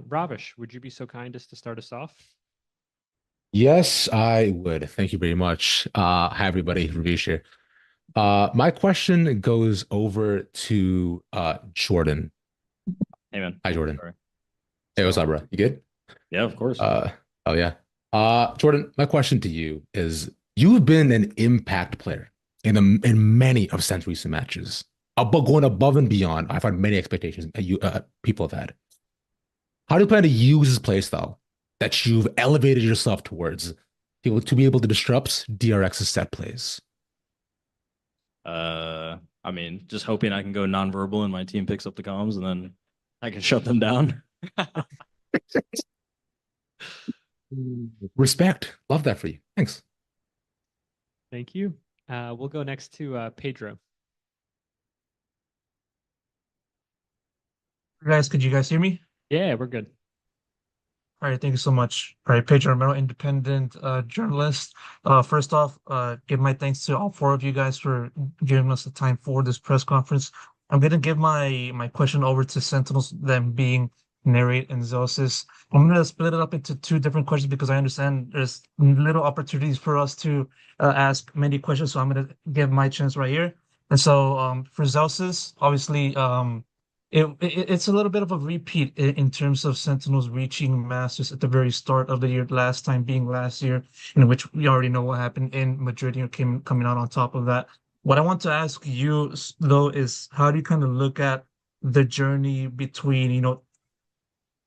Ravish, would you be so kind as to start us off? Yes, I would. Thank you very much. Hi everybody, Ravish here. My question goes over to Jordan. Hey man. Hi Jordan. Sorry. Hey, what's up, bro? You good? Yeah, of course. Uh oh yeah. Jordan, my question to you is you've been an impact player in many of Sen's recent matches. Above going above and beyond. I've had many expectations you people have had. How do you plan to use this playstyle that you've elevated yourself towards to be able to disrupt DRX's set plays? I mean, just hoping I can go nonverbal and my team picks up the comms and then I can shut them down. Respect. Love that for you. Thanks. Thank you. We'll go next to Pedro. Guys, could you guys hear me? Yeah, we're good. All right, thank you so much. All right, Pedro Romero, independent journalist. First off, give my thanks to all four of you guys for giving us the time for this press conference. I'm gonna give my question over to Sentinels, them being Narrate and Zellsis. I'm gonna split it up into two different questions because I understand there's little opportunities for us to ask many questions. So I'm gonna give my chance right here. And so for Zellsis, obviously it's a little bit of a repeat in terms of Sentinels reaching Masters at the very start of the year, last time being last year, in which we already know what happened in Madrid, coming out on top of that. What I want to ask you, though, is how do you kind of look at the journey between,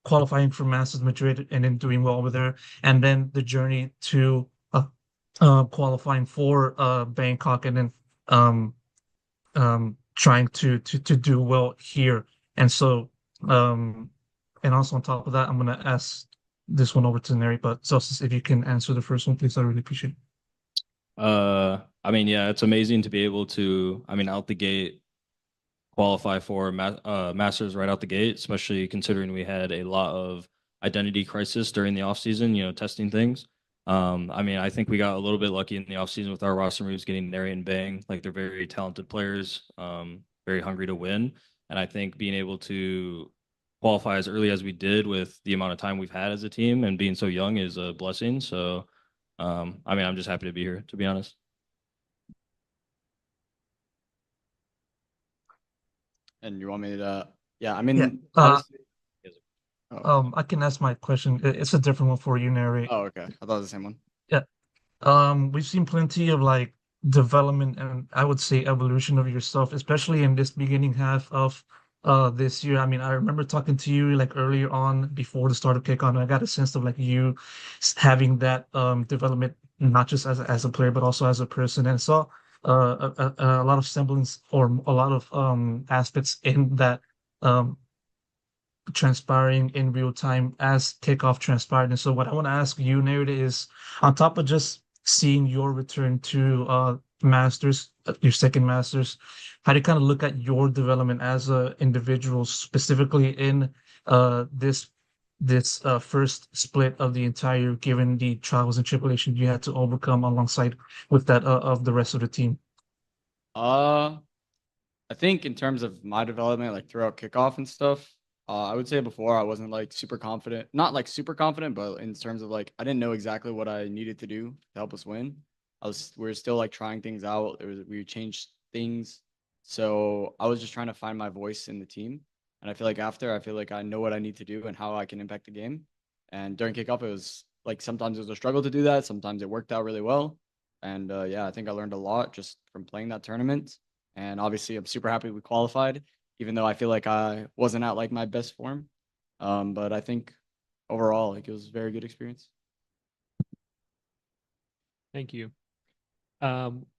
qualifying for Masters Madrid and then doing well over there, and then the journey to qualifying for Bangkok and then um, trying to do well here. And so, and also on top of that, I'm gonna ask this one over to Neri, but Celsius, if you can answer the first one, please, I really appreciate it. I mean, yeah, it's amazing to be able to, I mean, out the gate, qualify for Masters right out the gate, especially considering we had a lot of identity crisis during the offseason, testing things. I mean, I think we got a little bit lucky in the offseason with our roster moves getting Neri and Bang. Like they're very talented players, very hungry to win. And I think being able to qualify as early as we did with the amount of time we've had as a team and being so young is a blessing. So, I mean, I'm just happy to be here, to be honest. And you want me to, yeah, I Yeah. mean, obviously, I can ask my question. It's a different one for you, Neri. oh, okay. I thought it was the same one. Yeah. We've seen plenty of like development and I would say evolution of yourself, especially in this beginning half of this year. I mean, I remember talking to you like earlier on before the start of kickoff, and I got a sense of like you having that development not just as a player but also as a person, and saw a lot of semblance or a lot of aspects in that um transpiring in real time as kickoff transpired. And so what I want to ask you, Narita, is on top of just seeing your return to Masters, your second Masters, how do you kind of look at your development as an individual, specifically in this first split of the entire, given the trials and tribulations you had to overcome alongside with that of the rest of the team? Uh, I think in terms of my development, like throughout kickoff and stuff, I would say before I wasn't like super confident, not like super confident, but in terms of like I didn't know exactly what I needed to do to help us win. We were still like trying things out. We changed things, so I was just trying to find my voice in the team. And I feel like after, I feel like I know what I need to do and how I can impact the game. And during kickoff, it was like sometimes it was a struggle to do that. Sometimes it worked out really well. And yeah, I think I learned a lot just from playing that tournament. And obviously, I'm super happy we qualified, even though I feel like I wasn't at like my best form. But I think overall, like it was a very good experience. Thank you.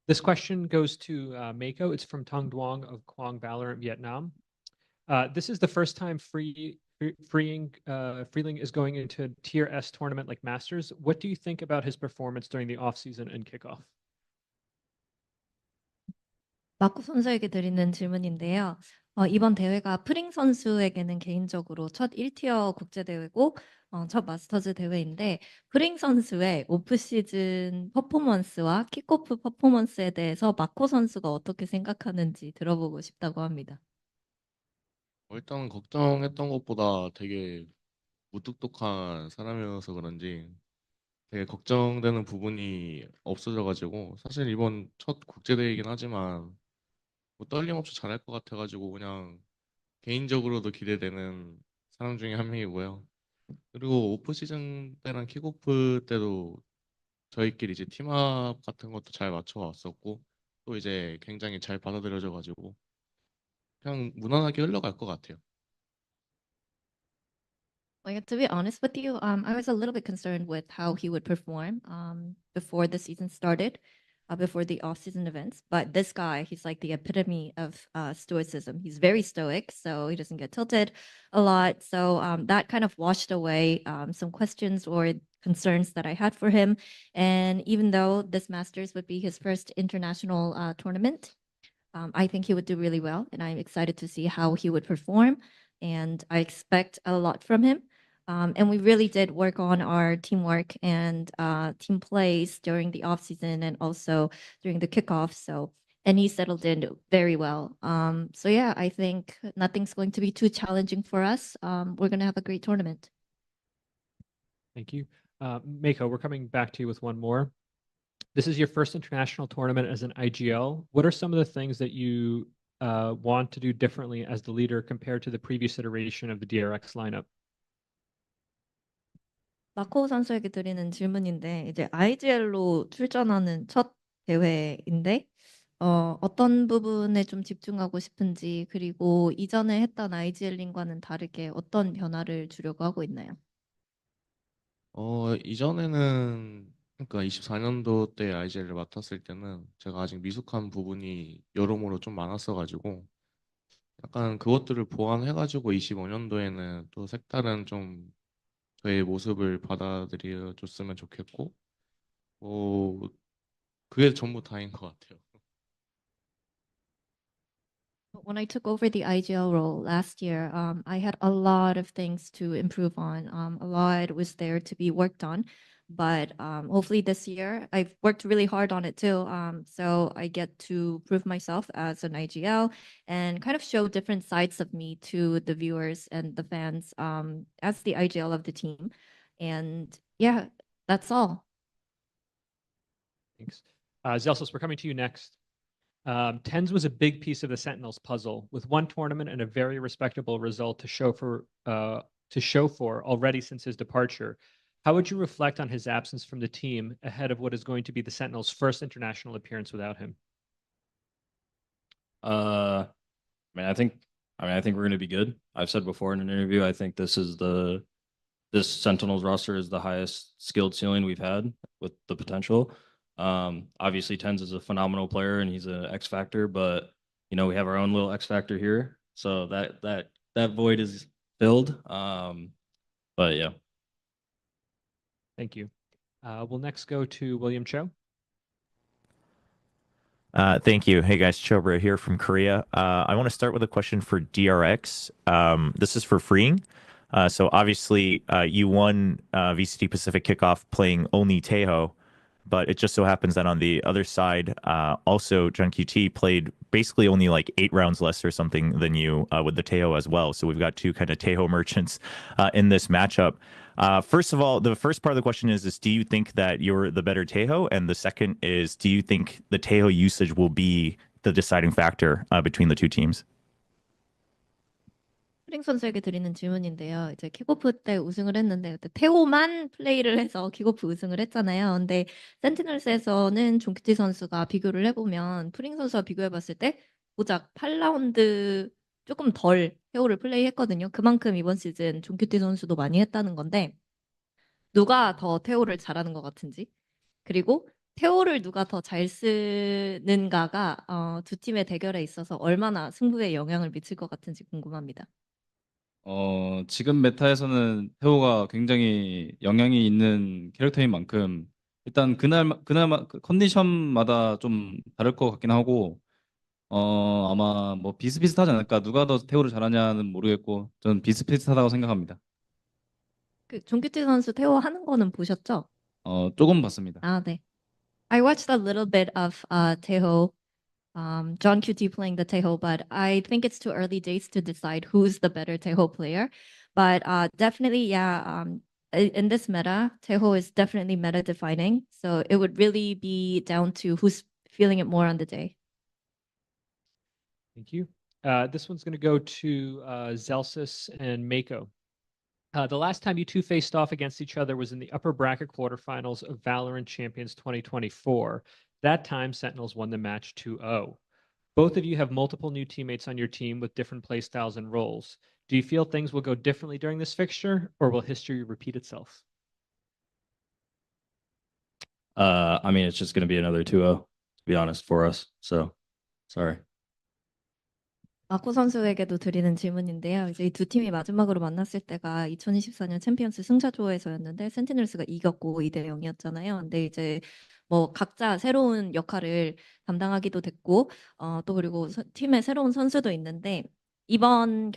This question goes to MaKo. It's from Tong Duong of Quang Valorant, Vietnam. This is the first time Freeling is going into a Tier S tournament like Masters. What do you think about his performance during the offseason and kickoff? 마코 선수에게 드리는 질문인데요. 이번 대회가 프링 선수에게는 개인적으로 첫 1티어 국제대회고 첫 마스터즈 대회인데 프링 선수의 오프시즌 퍼포먼스와 킥오프 퍼포먼스에 대해서 마코 선수가 어떻게 생각하는지 들어보고 싶다고 합니다. 일단 걱정했던 것보다 되게 무뚝뚝한 사람이어서 그런지 되게 걱정되는 부분이 없어져가지고 사실 이번 첫 국제대회이긴 하지만 뭐 떨림 없이 잘할 것 같아가지고 그냥 개인적으로도 기대되는 사람 중에 한 명이고요. 그리고 오프 시즌 때랑 킥오프 때도 저희끼리 이제 팀업 같은 것도 잘 맞춰 왔었고 또 이제 굉장히 잘 받아들여져가지고 그냥 무난하게 흘러갈 것 같아요. Like, to be honest with you, I was a little bit concerned with how he would perform before the season started, before the off-season events. But this guy, he's like the epitome of stoicism. He's very stoic, so he doesn't get tilted a lot. So that kind of washed away some questions or concerns that I had for him. And even though this Masters would be his first international tournament, I think he would do really well, and I'm excited to see how he would perform. And I expect a lot from him. And we really did work on our teamwork and team plays during the off season and also during the kickoff. And he settled in very well. So yeah, I think nothing's going to be too challenging for us. We're going to have a great tournament. Thank you. MaKo, we're coming back to you with one more. This is your first international tournament as an IGL. What are some of the things that you want to do differently as the leader compared to the previous iteration of the DRX lineup? 마코 선수에게 드리는 질문인데, 이제 IGL로 출전하는 첫 대회인데, 어떤 부분에 좀 집중하고 싶은지, 그리고 이전에 했던 IGL링과는 다르게 어떤 변화를 주려고 하고 있나요? 이전에는 그러니까 24년도 때 IGL을 맡았을 때는 제가 아직 미숙한 부분이 여러모로 좀 많았어가지고 약간 그것들을 보완해가지고 25년도에는 또 색다른 좀 저의 모습을 받아들여 줬으면 좋겠고 그게 전부 다인 것 같아요. When I took over the IGL role last year, I had a lot of things to improve on. A lot was there to be worked on, but hopefully this year I've worked really hard on it too. So I get to prove myself as an IGL and kind of show different sides of me to the viewers and the fans as the IGL of the team. And yeah, that's all. Thanks. Zellsis, we're coming to you next. TENS was a big piece of the Sentinels puzzle, with one tournament and a very respectable result to show for already since his departure. How would you reflect on his absence from the team ahead of what is going to be the Sentinels' first international appearance without him? I think we're going to be good. I've said before in an interview, I think this Sentinels roster is the highest skilled ceiling we've had with the potential. Obviously TENS is a phenomenal player and he's an X factor, but we have our own little X factor here, so that void is filled. But yeah. Thank you. We'll next go to William Cho. Thank you. Hey guys, Chobra here from Korea. I want to start with a question for DRX. This is for freeing. So obviously you won VCT Pacific kickoff playing only Taeho, but it just so happens that on the other side, also John QT played basically only like 8 rounds less or something than you with the Taeho as well. So we've got two kind of Taeho merchants in this matchup. First of all, the first part of the question is do you think that you're the better Taeho? And the second is, do you think the Taeho usage will be the deciding factor between the two teams? 프링 선수에게 드리는 질문인데요. 이제 킥오프 때 우승을 했는데 그때 태호만 플레이를 해서 킥오프 우승을 했잖아요. 근데 센티널스에서는 종키티 선수가 비교를 해보면 프링 선수와 비교해봤을 때 고작 8라운드 조금 덜 태호를 플레이했거든요. 그만큼 이번 시즌 종키티 선수도 많이 했다는 건데 누가 더 태호를 잘하는 것 같은지, 그리고 태호를 누가 더 잘 쓰는가가 두 팀의 대결에 있어서 얼마나 승부에 영향을 미칠 것 같은지 궁금합니다. 지금 메타에서는 태호가 굉장히 영향이 있는 캐릭터인 만큼 일단 그날 컨디션마다 좀 다를 것 같긴 하고 아마 뭐 비슷비슷하지 않을까. 누가 더 태호를 잘하냐는 모르겠고 저는 비슷비슷하다고 생각합니다. 그 종규티 선수 태호 하는 거는 보셨죠? 조금 봤습니다. 아, 네. I watched a little bit of Taeho, John QT playing the Taeho, but I think it's too early days to decide who's the better Taeho player. But definitely, yeah. In this meta, Teho is definitely meta defining. So it would really be down to who's feeling it more on the day. Thank you. This one's going to go to Zellsis and MaKo. The last time you two faced off against each other was in the upper bracket quarterfinals of VALORANT Champions 2024. That time, Sentinels won the match 2-0. Both of you have multiple new teammates on your team with different playstyles and roles. Do you feel things will go differently during this fixture, or will history repeat itself? I mean, it's just going to be another 2-0, to be honest, for us. So, sorry. 마코 선수에게도 드리는 질문인데요. 이제 이 두 팀이 마지막으로 만났을 때가 2024년 챔피언스 승자조에서였는데 센티널스가 이겼고 2대 0이었잖아요. 근데 이제 뭐 각자 새로운 역할을 담당하기도 됐고 또 그리고 팀에 새로운 선수도 있는데 이번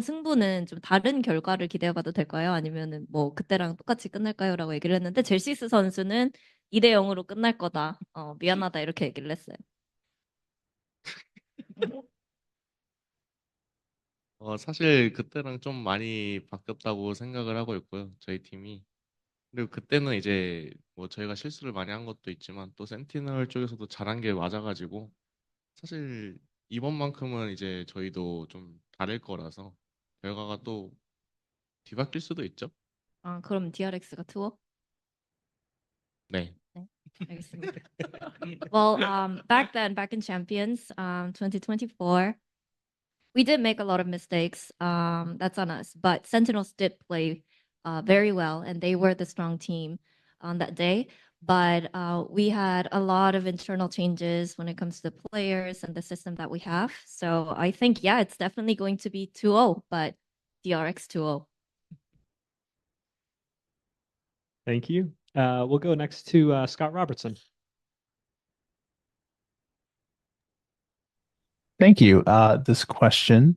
승부는 좀 다른 결과를 기대해봐도 될까요? 아니면은 뭐 그때랑 똑같이 끝날까요?라고 얘기를 했는데 젤시스 선수는 2대 0으로 끝날 거다. 미안하다 이렇게 얘기를 했어요. 사실 그때랑 좀 많이 바뀌었다고 생각을 하고 있고요. 저희 팀이. 그리고 그때는 이제 뭐 저희가 실수를 많이 한 것도 있지만 또 센티널 쪽에서도 잘한 게 맞아가지고 사실 이번만큼은 이제 저희도 좀 다를 거라서 결과가 또 뒤바뀔 수도 있죠. 그럼 DRX가 투어? 네. 네, 알겠습니다. Well, back in Champions, 2024, we did make a lot of mistakes. That's on us. But Sentinels did play very well, and they were the strong team on that day. But we had a lot of internal changes when it comes to players and the system that we have. So I think, yeah, it's definitely going to be 2-0, but DRX 2-0. Thank you. We'll go next to Scott Robertson. Thank you. This question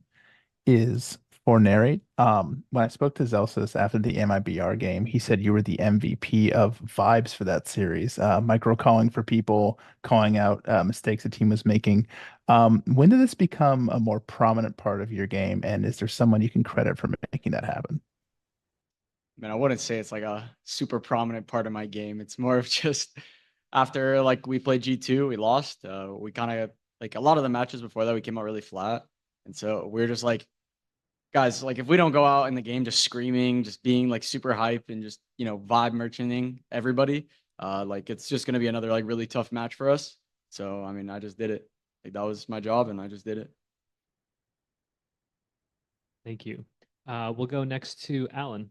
is for Narrate. When I spoke to Zellsis after the MIBR game, he said you were the MVP of vibes for that series, micro calling for people, calling out mistakes the team was making. When did this become a more prominent part of your game, and is there someone you can credit for making that happen? Man, I wouldn't say it's like a super prominent part of my game. It's more of just after like we played G2, we lost. We kind of like a lot of the matches before that, we came out really flat. And so we're just like, guys, like if we don't go out in the game just screaming, just being like super hype and just, you know, vibe merchanting everybody, like it's just going to be another like really tough match for us. So, I mean, I just did it. Like that was my job and I just did it. Thank you. We'll go next to Alan.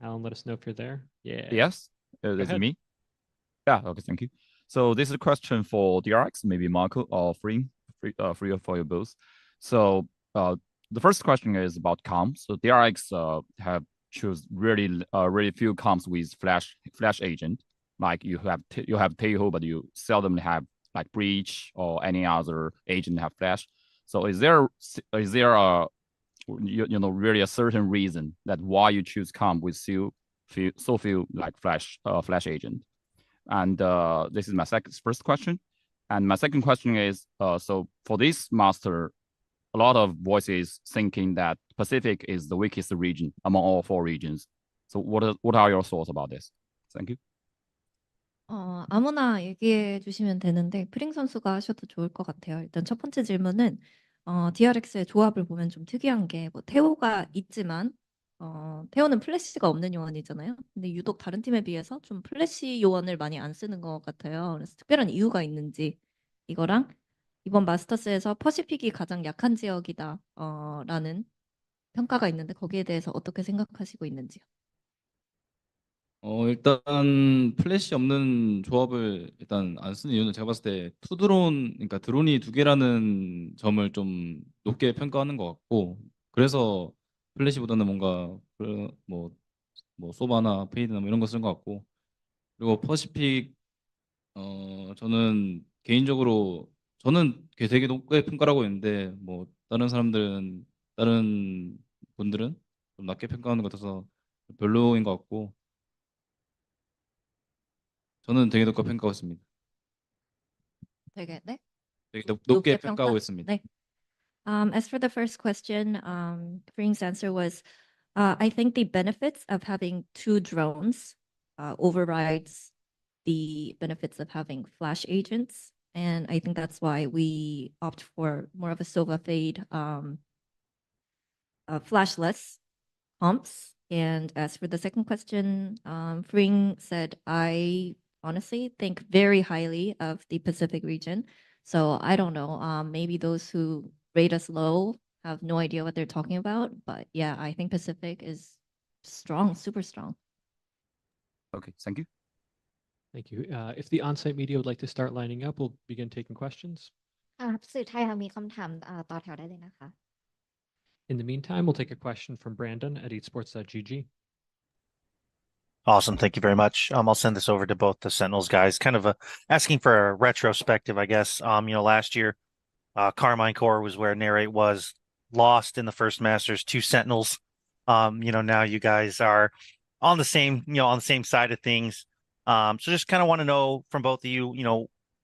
Alan, let us know if you're there. Yeah. Yes, is it ahead. me? Yeah, okay, thank you. So this is a question for DRX, maybe MaKo or free for you both. So the first question is about comps. So DRX have choose really few comps with flash agent. Like you have Teho, but you seldom have like breach or any other agent have flash. So is there a really a certain reason that why you choose comp with so few like flash agent? And this is my first question. And my second question is, so for this master, a lot of voices thinking that Pacific is the weakest region among all 4 regions. So what are your thoughts about this? Thank you. 아무나 얘기해 주시면 되는데 프링 선수가 하셔도 좋을 것 같아요. 일단 첫 번째 질문은 DRX의 조합을 보면 좀 특이한 게 뭐 태호가 있지만 태호는 플래시가 없는 요원이잖아요. 근데 유독 다른 팀에 비해서 좀 플래시 요원을 많이 안 쓰는 것 같아요. 그래서 특별한 이유가 있는지 이거랑 이번 마스터스에서 퍼시픽이 가장 약한 지역이다 라는 평가가 있는데 거기에 대해서 어떻게 생각하시고 있는지요? 일단 플래시 없는 조합을 일단 안 쓰는 이유는 제가 봤을 때 투드론, 그러니까 드론이 2개라는 점을 좀 높게 평가하는 것 같고, 그래서 플래시보다는 뭔가 뭐 소바나 페이드나 뭐 이런 거 쓰는 것 같고, 그리고 퍼시픽 저는 개인적으로 저는 되게 높게 평가를 하고 있는데 뭐 다른 분들은 좀 낮게 평가하는 것 같아서 별로인 것 같고. 저는 되게 높게 평가하고 있습니다. 되게 네? 되게 높게 높게 평가하고 평가? 있습니다. 네. As for the first question, Freeing's answer was, I think the benefits of having two drones overrides the benefits of having flash agents. And I think that's why we opt for more of a Sova Fade flashless comps. And as for the second question, Freeing said, I honestly think very highly of the Pacific region. So I don't know, maybe those who rate us low have no idea what they're talking about. But yeah, I think Pacific is strong, super strong. Okay, thank you. Thank you. If the on-site media would like to start lining up, we'll begin taking questions. ครับสื่อไทยค่ะมีคำถามต่อแถวได้เลยนะคะ In the meantime, we'll take a question from Brandon at esports.gg. Awesome. Thank you very much. I'll send this over to both the Sentinels guys, kind of asking for a retrospective, I guess. Last year, Carmine Core was where Narrate was, lost in the first Masters to Sentinels. Now you guys are on the same side of things. So just kind of want to know from both of you,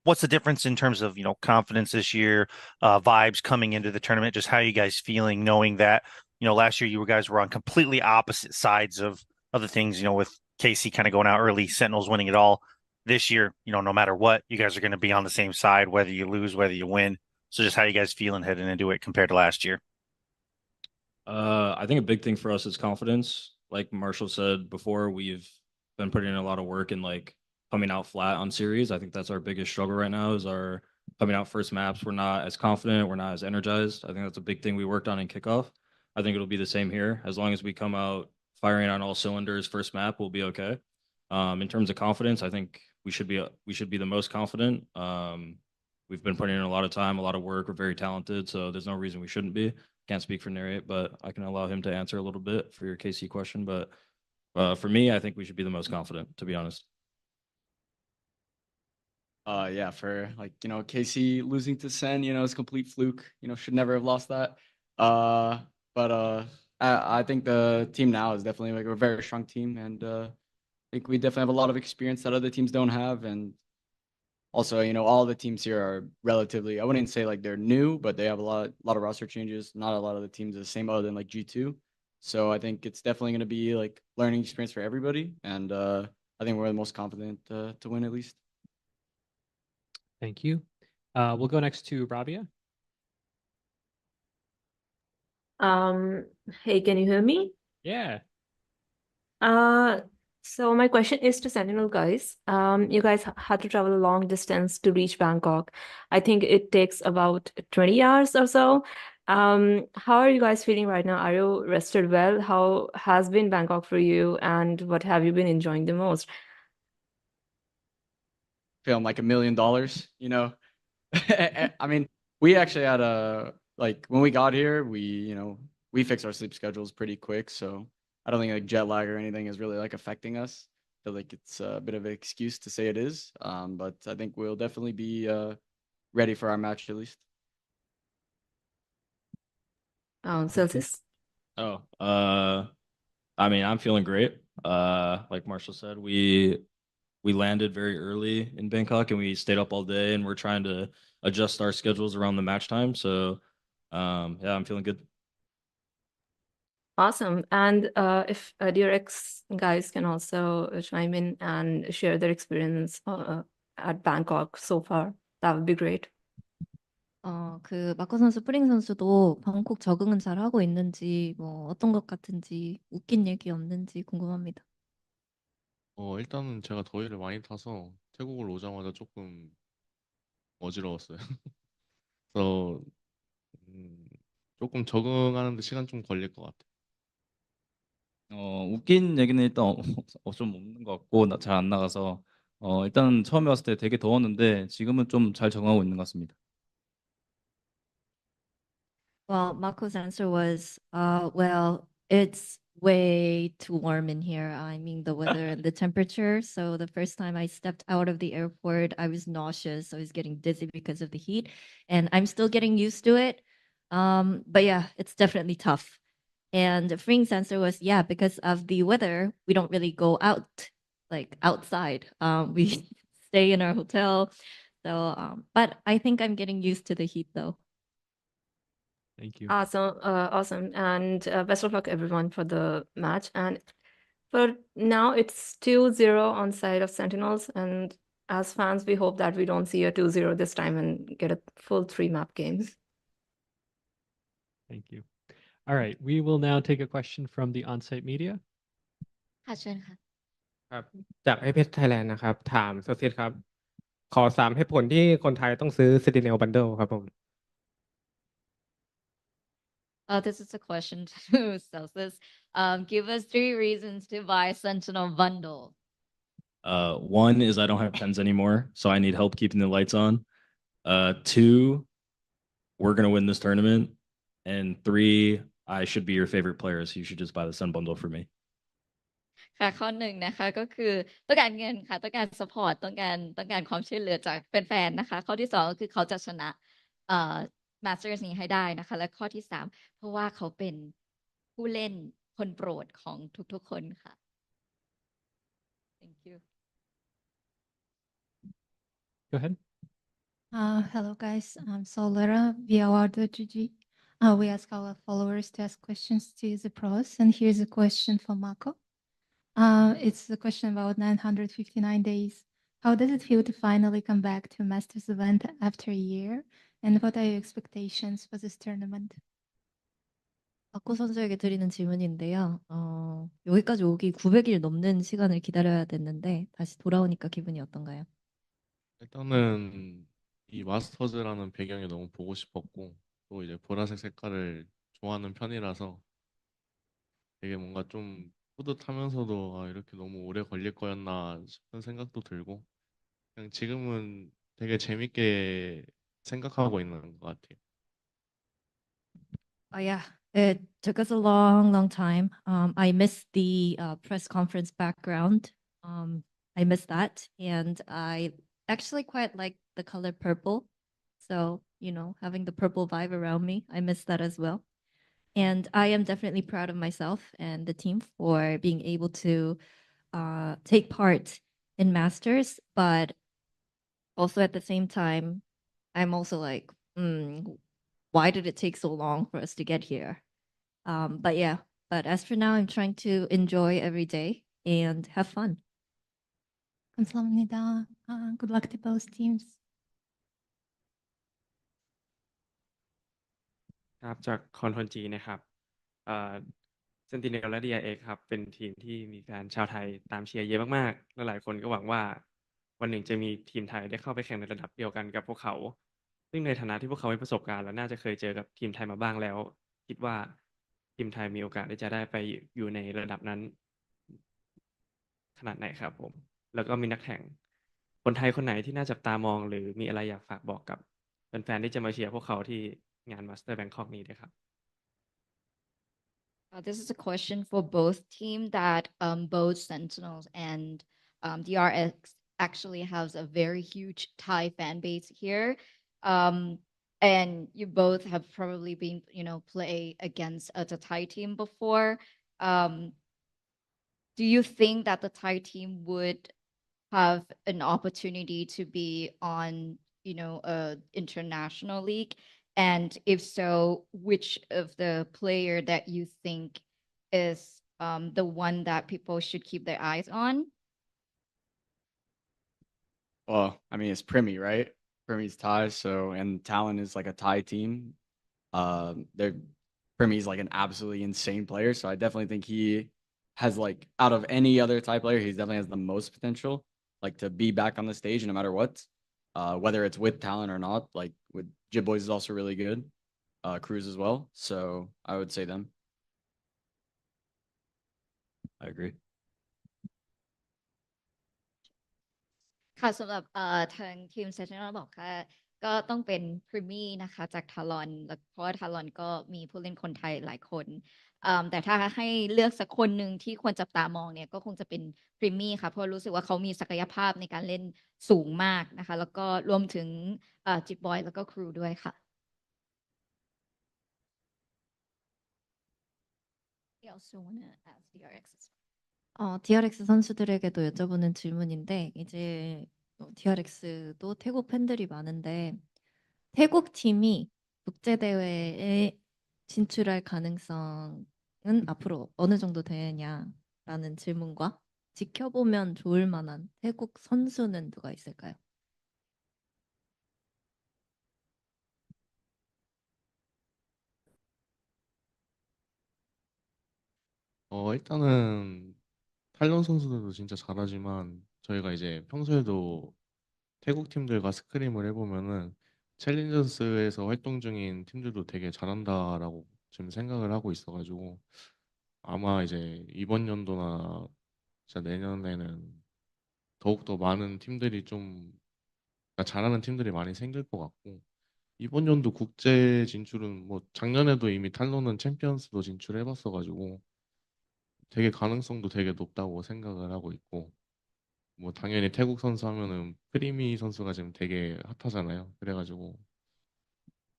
what's the difference in terms of, confidence this year, vibes coming into the tournament, just how are you guys feeling knowing that, last year you guys were on completely opposite sides of the things, with KC kind of going out early, Sentinels winning it all. This year, no matter what, you guys are going to be on the same side, whether you lose, whether you win. So just how you guys feeling heading into it compared to last year? I think a big thing for us is confidence. Like Marshall said before, we've been putting in a lot of work and like coming out flat on series. I think that's our biggest struggle right now is our coming out first maps. We're not as confident. We're not as energized. I think that's a big thing we worked on in kickoff. I think it'll be the same here. As long as we come out firing on all cylinders first map, we'll be okay. In terms of confidence, I think we should be the most confident. We've been putting in a lot of time, a lot of work. We're very talented, so there's no reason we shouldn't be. Can't speak for Narrate, but I can allow him to answer a little bit for your KC question. But for me, I think we should be the most confident, to be honest. Yeah, for KC losing to Sen, it's a complete fluke. Should never have lost that. But I think the team now is definitely like a very strong team, and I think we definitely have a lot of experience that other teams don't have, and also, all the teams here are relatively, I wouldn't say like they're new, but they have a lot of roster changes. Not a lot of the teams are the same other than like G2. So I think it's definitely going to be like learning experience for everybody. And I think we're the most confident to win at least. Thank you. We'll go next to Rabia. Hey, can you hear me? Yeah. So my question is to Sentinel guys. You guys had to travel a long distance to reach Bangkok. I think it takes about 20 hours or so. How are you guys feeling right now? Are you rested well? How has been Bangkok for you, and what have you been enjoying the most? Feeling like $1 million, I mean, we actually had when we got here, we fixed our sleep schedules pretty quick, so I don't think like jet lag or anything is really like affecting us. I feel like it's a bit of an excuse to say it is, but I think we'll definitely be ready for our match at least. Zellsis? I mean, I'm feeling great. Like Marshall said, we landed very early in Bangkok and we stayed up all day, and we're trying to adjust our schedules around the match time. So yeah, I'm feeling good. Awesome. And if DRX guys can also chime in and share their experience at Bangkok so far, that would be great. 마코 선수, 프링 선수도 방콕 적응은 잘 하고 있는지, 어떤 것 같은지, 웃긴 얘기 없는지 궁금합니다. 일단은 제가 더위를 많이 타서 태국을 오자마자 조금 어지러웠어요. 그래서 조금 적응하는데 시간 좀 걸릴 것 같아요. 웃긴 얘기는 일단 좀 없는 것 같고 잘 안 나가서 일단 처음에 왔을 때 되게 더웠는데 지금은 좀 잘 적응하고 있는 것 같습니다. Well, Mako's answer was, well, it's way too warm in here. I mean, the weather and the temperature. So the first time I stepped out of the airport, I was nauseous. I was getting dizzy because of the heat, and I'm still getting used to it. But yeah, it's definitely tough. And Freeing's answer was, yeah, because of the weather, we don't really go out, like outside. We stay in our hotel. So, but I think I'm getting used to the heat though. Thank you. Awesome. And best of luck everyone for the match. And for now, it's 2-0 on side of Sentinels. And as fans, we hope that we don't see a 2-0 this time and get a full 3-map game. Thank you. All right, we will now take a question from the on-site media. ค่ะเชิญค่ะ ครับจากไอเพชรไทยแลนด์นะครับถามโซเซียครับขอ3เหตุผลที่คนไทยต้องซื้อ Sentinel Bundle ครับผม This is a question to Zellsis. Give us 3 reasons to buy Sentinel bundle. One is I don't have pens anymore, so I need help keeping the lights on. 2, we're gonna win this tournament, and 3, I should be your favorite player, so you should just buy the Sun Bundle for me. ค่ะข้อหนึ่งนะคะก็คือต้องการเงินค่ะต้องการ support ต้องการความช่วยเหลือจากแฟนๆนะคะข้อที่สองก็คือเขาจะชนะMasters นี้ให้ได้นะคะและข้อที่สามเพราะว่าเขาเป็นผู้เล่นคนโปรดของทุกๆคนค่ะ Thank you. Go ahead. Hello guys, I'm Solera VALORANT. We ask our followers to ask questions to the pros, and here's a question for MaKo. It's a question about 959 days. How does it feel to finally come back to a Masters event after a year? And what are your expectations for this tournament? 마코 선수에게 드리는 질문인데요. 여기까지 오기 900일 넘는 시간을 기다려야 됐는데 다시 돌아오니까 기분이 어떤가요? 일단은 이 마스터즈라는 배경이 너무 보고 싶었고 또 이제 보라색 색깔을 좋아하는 편이라서 되게 뭔가 좀 뿌듯하면서도 아, 이렇게 너무 오래 걸릴 거였나 싶은 생각도 들고 그냥 지금은 되게 재밌게 생각하고 있는 것 같아요. Oh yeah, it took us a long time. I missed the press conference background. I missed that, and I actually quite like the color purple. So, having the purple vibe around me, I miss that as well. And I am definitely proud of myself and the team for being able to take part in Masters, but also at the same time, I'm also like, why did it take so long for us to get here? But as for now, I'm trying to enjoy every day and have fun. 감사합니다. Good luck to both teams. ครับจากคอนทนจีนะครับเซนติเนลและ DRX ครับเป็นทีมที่มีแฟนชาวไทยตามเชียร์เยอะมากๆและหลายคนก็หวังว่าวันหนึ่งจะมีทีมไทยได้เข้าไปแข่งในระดับเดียวกันกับพวกเขาซึ่งในฐานะที่พวกเขามีประสบการณ์และน่าจะเคยเจอกับทีมไทยมาบ้างแล้วคิดว่าทีมไทยมีโอกาสที่จะได้ไปอยู่ในระดับนั้นขนาดไหนครับผมแล้วก็มีนักแข่งคนไทยคนไหนที่น่าจับตามองหรือมีอะไรอยากฝากบอกกับแฟนๆที่จะมาเชียร์พวกเขาที่งาน Master Bangkok นี้ด้วยครับ This is a question for both teams that both Sentinels and DRX actually has a very huge Thai fan base here. And you both have probably been, play against the Thai team before. Do you think that the Thai team would have an opportunity to be on, a international league? And if so, which of the player that you think is the one that people should keep their eyes on? Well, I mean, it's Primi, right? Primi's Thai, and Talon is like a Thai team. Primi's like an absolutely insane player, so I definitely think he has like out of any other Thai player, he definitely has the most potential, like to be back on the stage no matter what. Whether it's with Talon or not, like with Jib Boys is also really good. Cruz as well. So I would say them. I agree. ค่ะสำหรับทางทีม Sentinel บอกค่ะก็ต้องเป็นพรีมี่นะคะจากทารอนแล้วเพราะว่าทารอนก็มีผู้เล่นคนไทยหลายคนแต่ถ้าให้เลือกสักคนหนึ่งที่ควรจับตามองเนี่ยก็คงจะเป็นพรีมี่ค่ะเพราะรู้สึกว่าเขามีศักยภาพในการเล่นสูงมากนะคะแล้วก็รวมถึงจิบบอยแล้วก็ครูด้วยค่ะ I also want to ask DRX. DRX 선수들에게도 여쭤보는 질문인데 이제 DRX도 태국 팬들이 많은데 태국 팀이 국제 대회에 진출할 가능성은 앞으로 어느 정도 되냐라는 질문과 지켜보면 좋을 만한 태국 선수는 누가 있을까요? 일단은 탈론 선수들도 진짜 잘하지만 저희가 이제 평소에도 태국 팀들과 스크림을 해보면은 챌린저스에서 활동 중인 팀들도 되게 잘한다라고 지금 생각을 하고 있어가지고 아마 이제 이번 연도나 진짜 내년에는 더욱더 많은 팀들이 좀 그러니까 잘하는 팀들이 많이 생길 것 같고 이번 연도 국제 진출은 뭐 작년에도 이미 탈론은 챔피언스도 진출해봤어가지고 되게 가능성도 되게 높다고 생각을 하고 있고 뭐 당연히 태국 선수 하면은 프리미 선수가 지금 되게 핫하잖아요. 그래가지고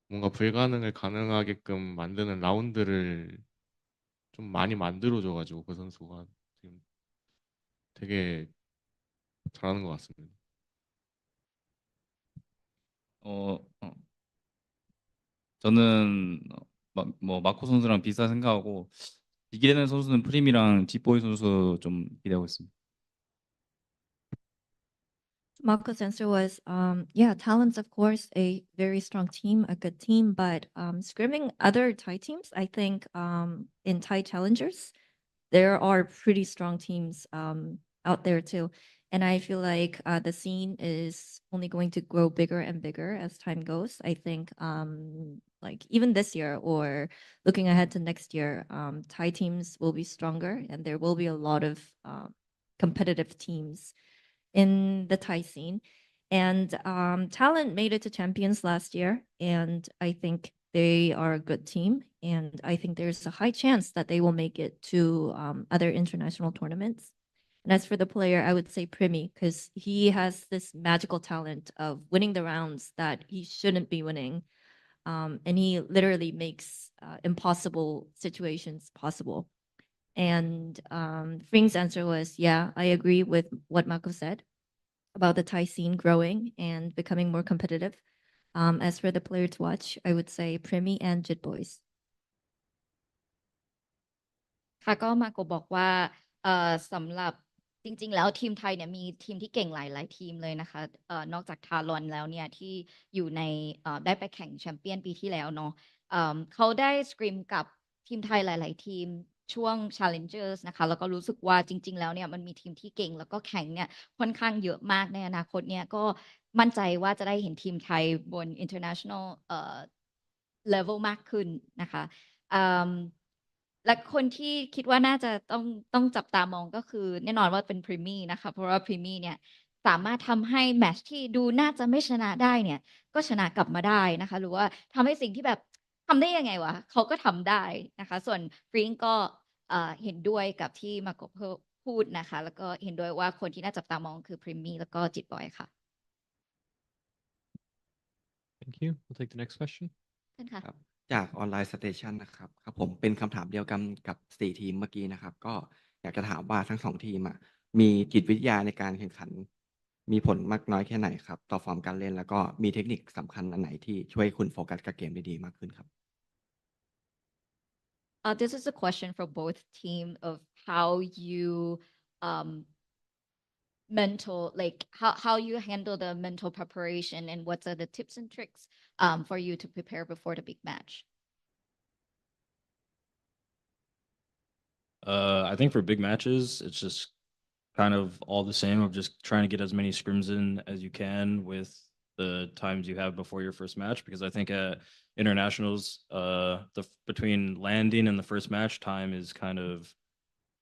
뭔가 불가능을 가능하게끔 만드는 라운드를 좀 많이 만들어줘가지고 그 선수가 지금 되게 잘하는 것 같습니다. 어, 어, 저는 뭐 마코 선수랑 비슷한 생각하고 기대되는 선수는 프림이랑 뒷보이 선수 좀 기대하고 있습니다. Marco's answer was, yeah, Talon's of course a very strong team, a good team, but scrimming other Thai teams, I think in Thai challengers, there are pretty strong teams out there too. And I feel like the scene is only going to grow bigger and bigger as time goes. I think like even this year or looking ahead to next year, Thai teams will be stronger and there will be a lot of competitive teams in the Thai scene. And Talent made it to champions last year, and I think they are a good team. And I think there's a high chance that they will make it to other international tournaments. And as for the player, I would say Primi, because he has this magical talent of winning the rounds that he shouldn't be winning. And he literally makes impossible situations possible. And Fring's answer was, yeah, I agree with what MaKo said about the Thai scene growing and becoming more competitive. As for the player to watch, I would say Primi and Jit Boys. ค่ะก็มาโกบอกว่าสำหรับจริงๆแล้วทีมไทยเนี่ยมีทีมที่เก่งหลายๆทีมเลยนะคะนอกจากทารอนแล้วเนี่ยที่อยู่ในได้ไปแข่งแชมเปี้ยนปีที่แล้วเนาะเขาได้สกรีมกับทีมไทยหลายๆทีมช่วง Challengers นะคะแล้วก็รู้สึกว่าจริงๆแล้วเนี่ยมันมีทีมที่เก่งแล้วก็แข่งเนี่ยค่อนข้างเยอะมากในอนาคตเนี่ยก็มั่นใจว่าจะได้เห็นทีมไทยบน international level มากขึ้นนะคะและคนที่คิดว่าน่าจะต้องจับตามองก็คือแน่นอนว่าเป็นพรีมี่นะคะเพราะว่าพรีมี่เนี่ยสามารถทำให้แมตช์ที่ดูน่าจะไม่ชนะได้เนี่ยก็ชนะกลับมาได้นะคะหรือว่าทำให้สิ่งที่แบบทำได้ยังไงวะเขาก็ทำได้นะคะส่วนฟริงก็เห็นด้วยกับที่มาโกพูดนะคะแล้วก็เห็นด้วยว่าคนที่น่าจับตามองคือพรีมี่แล้วก็จิตบอยค่ะ Thank you. We'll take the next question. เช่นค่ะ จากออนไลน์สเตชันนะครับครับผมเป็นคำถามเดียวกันกับ4ทีมเมื่อกี้นะครับก็อยากจะถามว่าทั้ง2ทีมมีจิตวิทยาในการแข่งขันมีผลมากน้อยแค่ไหนครับต่อฟอร์มการเล่นแล้วก็มีเทคนิคสำคัญอันไหนที่ช่วยคุณโฟกัสกับเกมได้ดีมากขึ้นครับ This is a question for both team of how you mental like how you handle the mental preparation and what are the tips and tricks for you to prepare before the big match. I think for big matches, it's just kind of all the same of just trying to get as many scrims in as you can with the times you have before your first match. Because I think at internationals, between landing and the first match time is kind of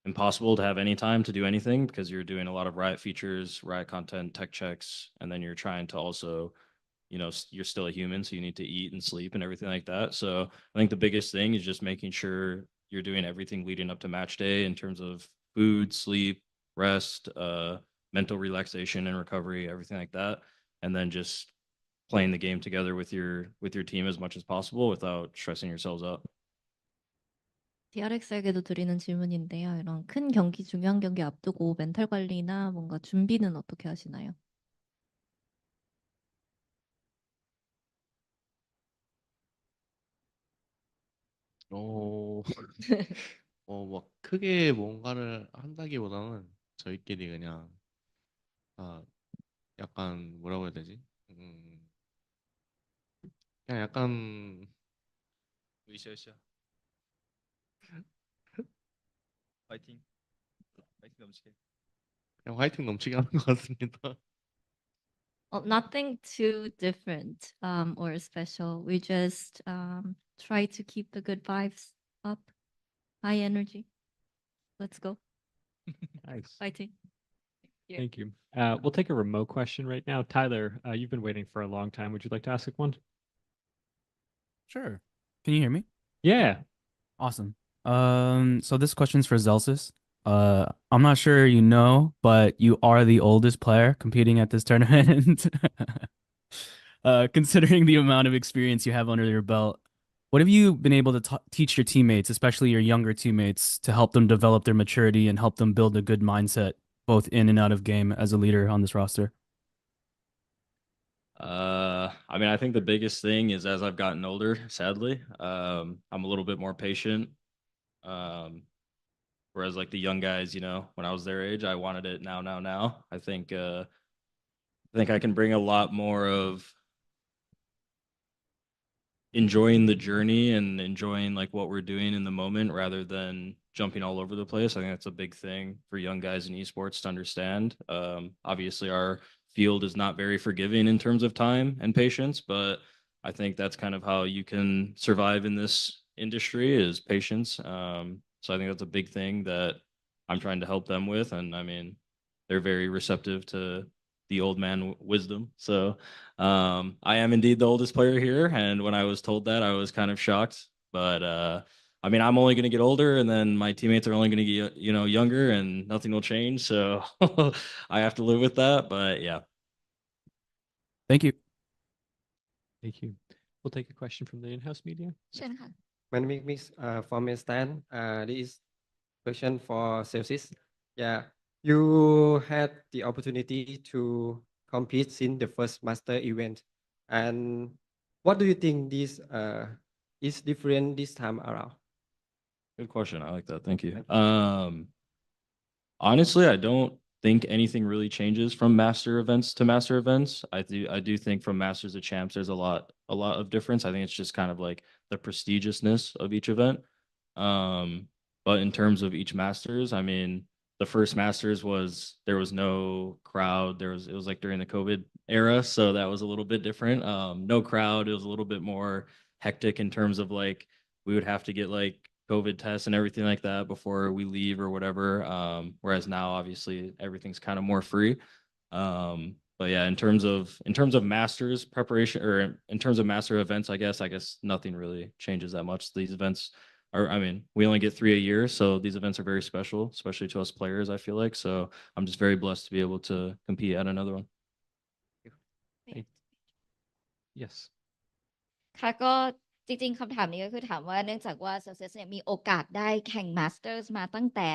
impossible to have any time to do anything because you're doing a lot of riot features, riot content, tech checks, and then you're trying to also, you're still a human, so you need to eat and sleep and everything like that. So I think the biggest thing is just making sure you're doing everything leading up to match day in terms of food, sleep, rest, mental relaxation and recovery, everything like that, and then just playing the game together with your team as much as possible without stressing yourselves out. DRX에게도 드리는 질문인데요. 이런 큰 경기, 중요한 경기 앞두고 멘탈 관리나 뭔가 준비는 어떻게 하시나요? 어, 뭐 크게 뭔가를 한다기보다는 저희끼리 그냥 약간 뭐라고 해야 되지? 그냥 약간 으쌰으쌰. 파이팅. 파이팅 넘치게. 그냥 화이팅 넘치게 하는 것 같습니다. Well, nothing too different or special. We just try to keep the good vibes up, high energy. Let's go. Nice. Fighting. Thank you. We'll take a remote question right now. Tyler, you've been waiting for a long time. Would you like to ask one? Sure. Can you hear me? Yeah. Awesome. So this question's for Zellsis. I'm not sure you know, but you are the oldest player competing at this tournament. Considering the amount of experience you have under your belt, what have you been able to teach your teammates, especially your younger teammates, to help them develop their maturity and help them build a good mindset, both in and out of game as a leader on this roster? I mean, I think the biggest thing is as I've gotten older, sadly, I'm a little bit more patient. Whereas like the young guys, you know, when I was their age, I wanted it now. I think I can bring a lot more of enjoying the journey and enjoying like what we're doing in the moment rather than jumping all over the place. I think that's a big thing for young guys in esports to understand. Obviously our field is not very forgiving in terms of time and patience, but I think that's kind of how you can survive in this industry is patience. So I think that's a big thing that I'm trying to help them with. And I mean, they're very receptive to the old man wisdom. So I am indeed the oldest player here. And when I was told that, I was kind of shocked. But I mean, I'm only going to get older, and then my teammates are only going to get, you know, younger, and nothing will change. So I have to live with that. But yeah. Thank you. Thank you. We'll take a question from the in-house media. เชิญค่ะ My name is from Stan. This is question for Celsius. Yeah, you had the opportunity to compete in the first master event, and what do you think this is different this time around? Good question. I like that. Thank you. Honestly, I don't think anything really changes from master events to master events. I do think from masters to champs, there's a lot of difference. I think it's just kind of like the prestigiousness of each event. But in terms of each masters, I mean, the first masters there was no crowd. It was like during the COVID era, so that was a little bit different. No crowd. It was a little bit more hectic in terms of like we would have to get like COVID tests and everything like that before we leave or whatever. Whereas now, obviously, everything's kind of more free. But yeah, in terms of masters preparation or in terms of master events, I guess nothing really changes that much. These events are, I mean, we only get 3 a year, so these events are very special, especially to us players, I feel like. So I'm just very blessed to be able to compete at another one. Yes. ค่ะก็จริงๆคำถามนี้ก็คือถามว่าเนื่องจากว่า Zellsis เนี่ยมีโอกาสได้แข่ง Masters มาตั้งแต่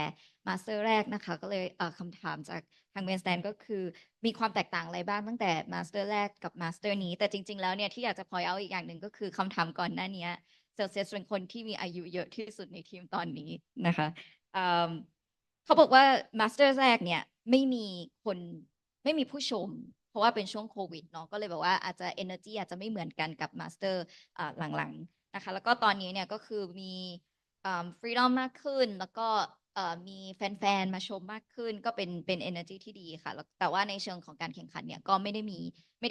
Master แรกนะคะก็เลยคำถามจากทางเมนสแตนก็คือมีความแตกต่างอะไรบ้างตั้งแต่ Master แรกกับ Master นี้แต่จริงๆแล้วเนี่ยที่อยากจะ point out อีกอย่างหนึ่งก็คือคำถามก่อนหน้านี้ Zellsis เป็นคนที่มีอายุเยอะที่สุดในทีมตอนนี้นะคะเขาบอกว่า Master แรกเนี่ยไม่มีผู้ชมเพราะว่าเป็นช่วงโควิดเนาะก็เลยแบบว่าอาจจะ energy อาจจะไม่เหมือนกันกับ Master หลังๆนะคะแล้วก็ตอนนี้เนี่ยก็คือมีfreedom มากขึ้นแล้วก็มีแฟนๆมาชมมากขึ้นก็เป็น energy ที่ดีค่ะแต่ว่าในเชิงของการแข่งขันเนี่ยก็ไม่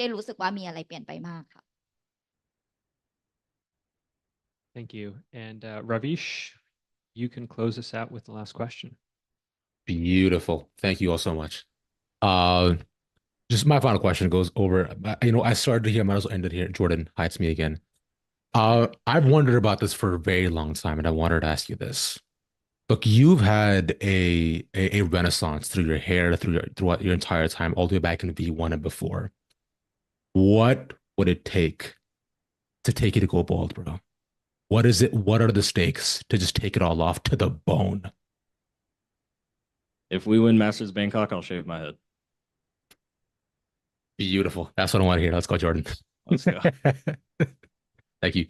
ได้รู้สึกว่ามีอะไรเปลี่ยนไปมากค่ะ Thank you. And Ravish, you can close us out with the last question. Beautiful. Thank you all so much. Just my final question goes over, I started here, might as well end it here. Jordan, hi, it's me again. I've wondered about this for a very long time, and I wanted to ask you this. Look, you've had a renaissance through your hair, throughout your entire time, all the way back in V1 and before. What would it take you to go bald, bro? What is it? What are the stakes to just take it all off to the bone? If we win Masters Bangkok, I'll shave my head. Beautiful. That's what I want to hear. Let's go, Jordan. Let's go. Thank you.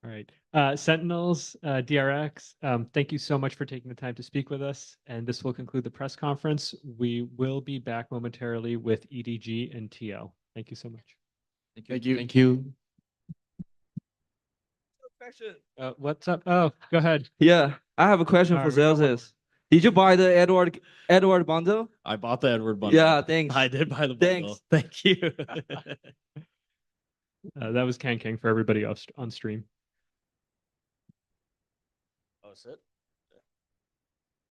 All right. Sentinels, DRX, thank you so much for taking the time to speak with us. And this will conclude the press conference. We will be back momentarily with EDG and TL. Thank you so much. Thank you. Thank you. Question. What's up? Oh, go ahead. Yeah, I have a question All for right, we got one Zellsis. Did you buy the Edward bundle? I bought the Edward bundle. Yeah, thanks. I did buy the bundle. Thank you. That was Kang for everybody on stream. Oh, is it?